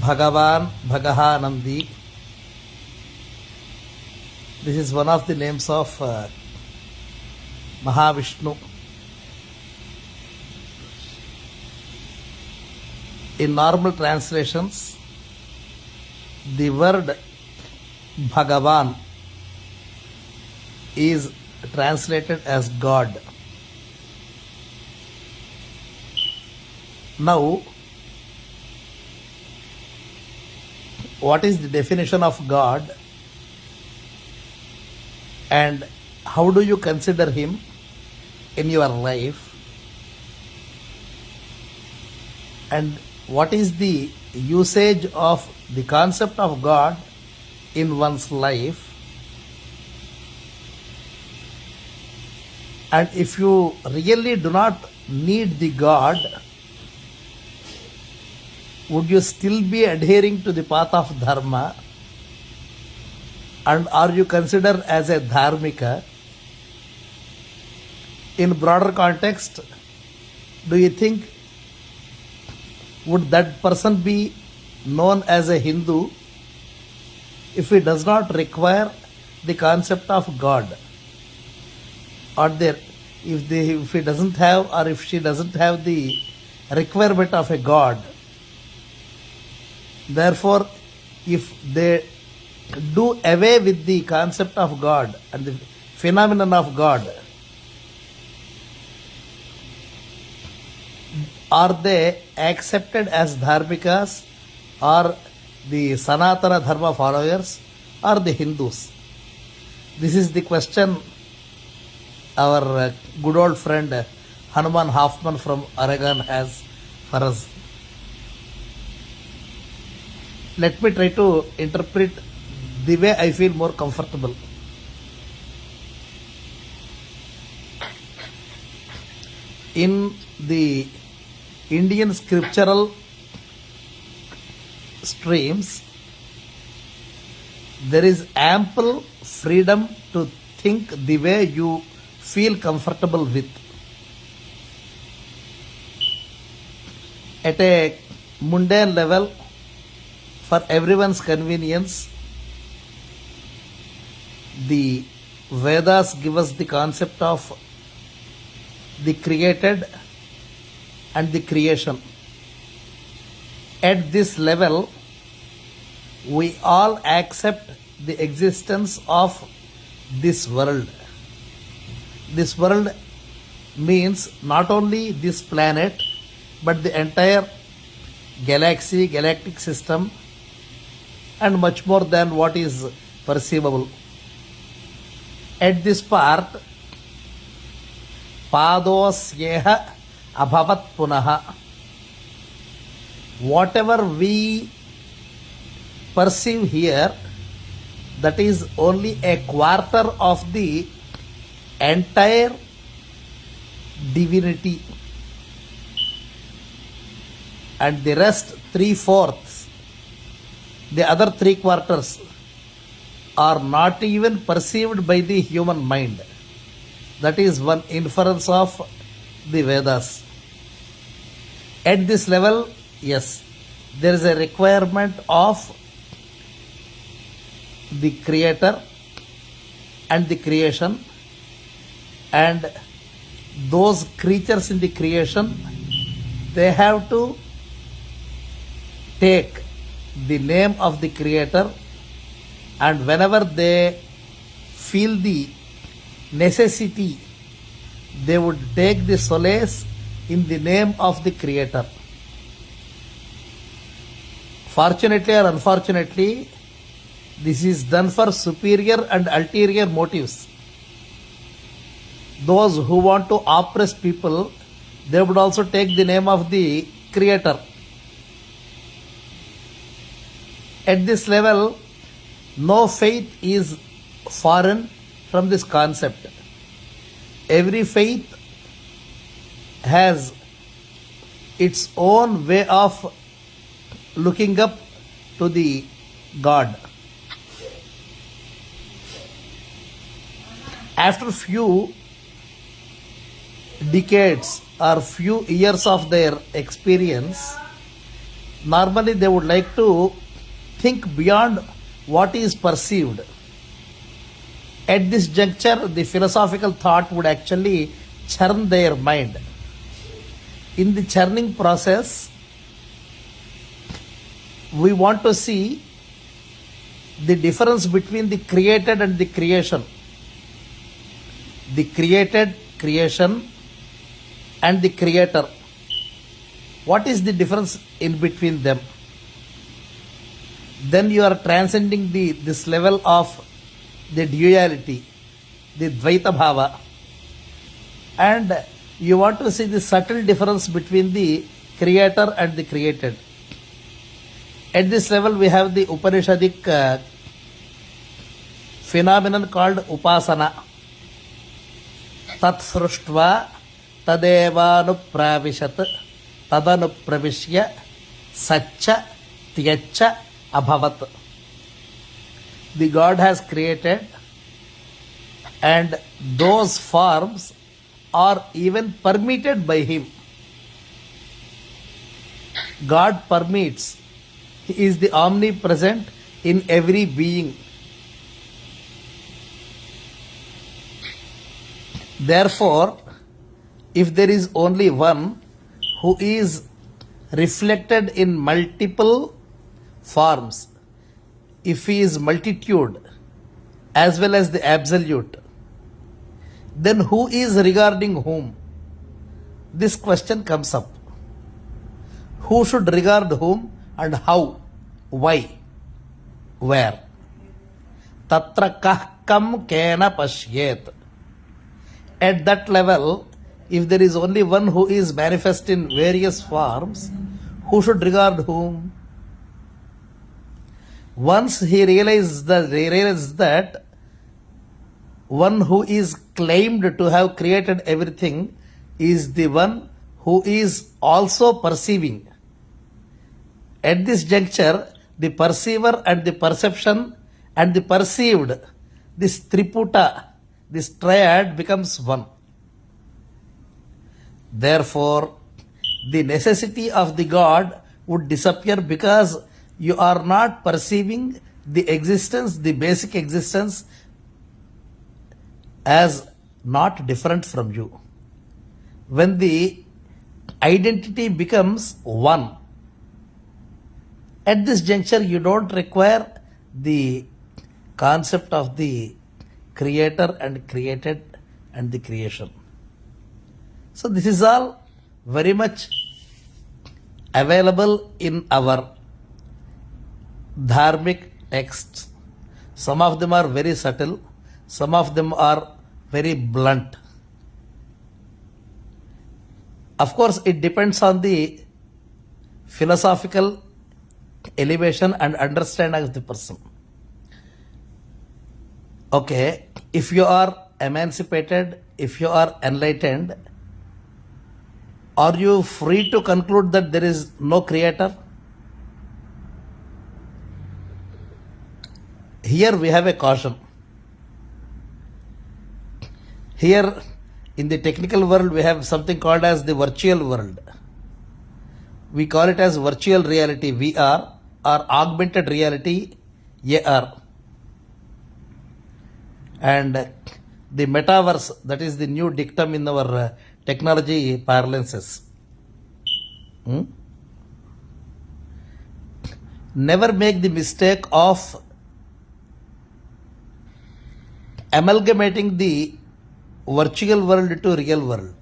Bhagavan, Bhagahanandi. This is one of the names of Mahavishnu. In normal translations, the word Bhagavan is translated as God. Now, what is the definition of God and how do you consider Him in your life? And what is the usage of the concept of God in one's life? And if you really do not need the God, would you still be adhering to the path of Dharma? And are you considered as a Dharmika? In broader context, do you think would that person be known as a Hindu if he does not require the concept of God? Or there, if he doesn't have or if she doesn't have the requirement of a God, therefore, if they do away with the concept of God and the phenomenon of God, are they accepted as dharmikas or the Sanatana Dharma followers or the Hindus? This is the question our good old friend Hanuman Hoffman from Oregon has for us. Let me try to interpret the way I feel more comfortable. In the Indian scriptural streams, there is ample freedom to think the way you feel comfortable with. At a mundane level, for everyone's convenience, the Vedas give us the concept of the created and the creation. At this level, we all accept the existence of this world. This world means not only this planet, but the entire galaxy, galactic system, and much more than what is perceivable. At this part, padosyeha abhavat punaha. Whatever we perceive here, that is only a quarter of the entire divinity, and the rest 3/4, the other 3/4 are not even perceived by the human mind. That is one inference of the Vedas. At this level, yes, there is a requirement of the creator and the creation, and those creatures in the creation, they have to take the name of the creator, and whenever they feel the necessity, they would take the solace in the name of the creator. Fortunately or unfortunately, this is done for superior and ulterior motives. Those who want to oppress people, they would also take the name of the creator. At this level, no faith is foreign from this concept. Every faith has its own way of looking up to the God. After few decades or few years of their experience, normally they would like to think beyond what is perceived. At this juncture, the philosophical thought would actually churn their mind. In the churning process, we want to see the difference between the created and the creation. The created creation and the creator. What is the difference in between them? Then you are transcending this level of the duality, the Dvaita Bhava, and you want to see the subtle difference between the creator and the created. At this level, we have the Upanishadic phenomenon called Upasana. Tat sruštva tadevanupravishat tadanupravishya satcha tyacha abhavat. The God has created, and those forms are even permitted by Him. God permits. He is the omnipresent in every being. Therefore, if there is only one who is reflected in multiple forms, if he is multitude as well as the absolute, then who is regarding whom? This question comes up. Who should regard whom and how? Why? Where? Tatra kah kam kena pashyet. At that level, if there is only one who is manifest in various forms, who should regard whom? Once he realizes that one who is claimed to have created everything is the one who is also perceiving. At this juncture, the perceiver and the perception and the perceived, this triputa, this triad becomes one. Therefore, the necessity of the God would disappear because you are not perceiving the existence, the basic existence, as not different from you. When the identity becomes one, at this juncture you don't require the concept of the creator and created and the creation. So this is all very much available in our dharmic texts. Some of them are very subtle, some of them are very blunt. Of course, it depends on the philosophical elevation and understanding of the person. Okay, if you are emancipated, if you are enlightened, are you free to conclude that there is no creator? Here we have a caution. Here in the technical world we have something called as the virtual world. We call it as virtual reality, VR, or augmented reality, AR. And the metaverse, that is the new dictum in our technology parlances. Never make the mistake of amalgamating the virtual world to real world.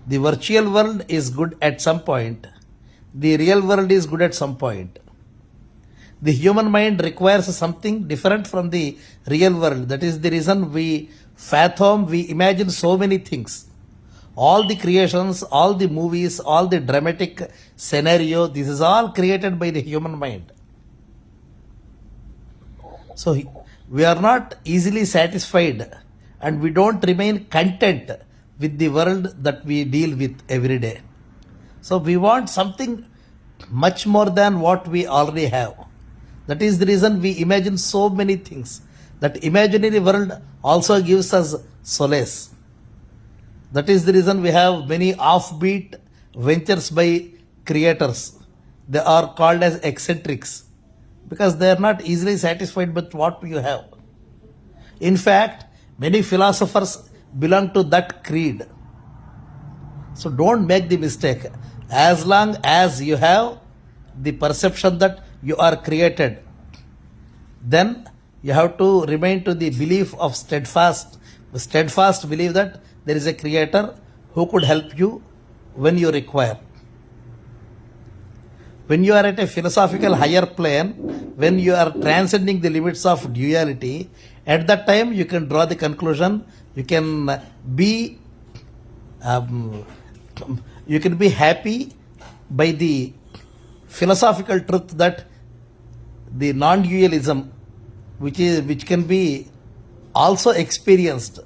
The virtual world is good at some point. The real world is good at some point. The human mind requires something different from the real world. That is the reason we fathom, we imagine so many things. All the creations, all the movies, all the dramatic scenario, this is all created by the human mind. So we are not easily satisfied and we don't remain content with the world that we deal with every day. So we want something much more than what we already have. That is the reason we imagine so many things. That imaginary world also gives us solace. That is the reason we have many offbeat ventures by creators, they are called as eccentrics because they are not easily satisfied with what you have. In fact, many philosophers belong to that creed. So don't make the mistake. As long as you have the perception that you are created, then you have to remain to the belief of steadfast belief that there is a creator who could help you when you require. When you are at a philosophical higher plane, when you are transcending the limits of duality, at that time you can draw the conclusion, you can be happy by the philosophical truth that the non-dualism, which can be also experienced.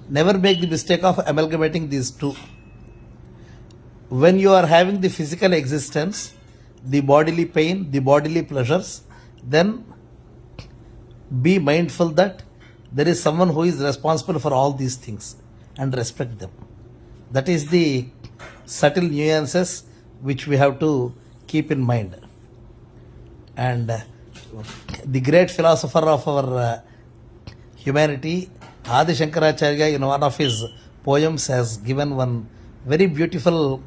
Never make the mistake of amalgamating these two. When you are having the physical existence, the bodily pain, the bodily pleasures, then be mindful that there is someone who is responsible for all these things and respect them. That is the subtle nuances which we have to keep in mind. And the great philosopher of our humanity, Adi Shankaracharya, in one of his poems, has given one very beautiful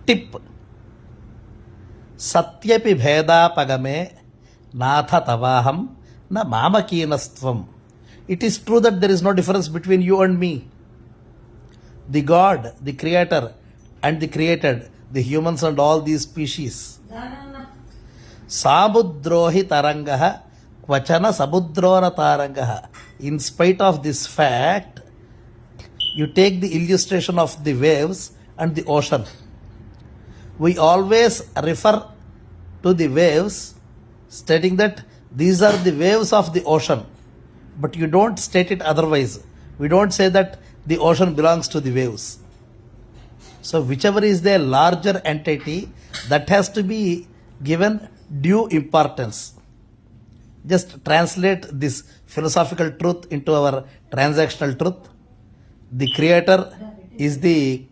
tip. Satyapi bheda pagame natha tavaham na mamakeenastvam. It is true that there is no difference between you and me. The God, the creator, and the created, the humans and all these species. Samudrohi tarangaha kvachana samudrona tarangaha. In spite of this fact, you take the illustration of the waves and the ocean. We always refer to the waves, stating that these are the waves of the ocean. But you don't state it otherwise. We don't say that the ocean belongs to the waves. So whichever is the larger entity, that has to be given due importance. Just translate this philosophical truth into our transactional truth. The creator is the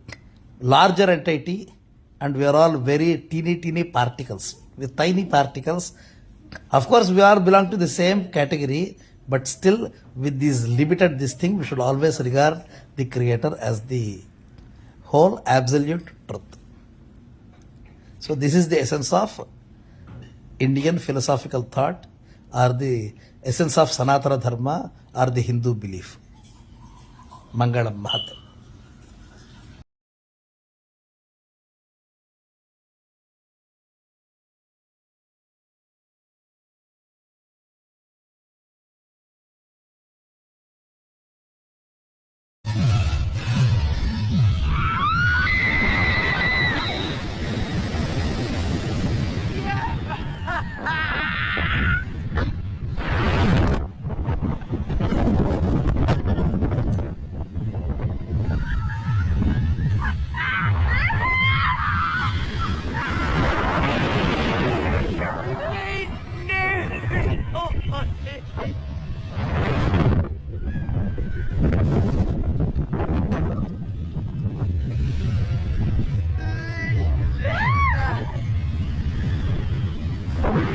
larger entity, and we are all very teeny particles. With tiny particles, of course we all belong to the same category, but still with this limited thing, we should always regard the creator as the whole absolute truth. So this is the essence of Indian philosophical thought, or the essence of Sanatana Dharma, or the Hindu belief. Mangalam Mahat. No!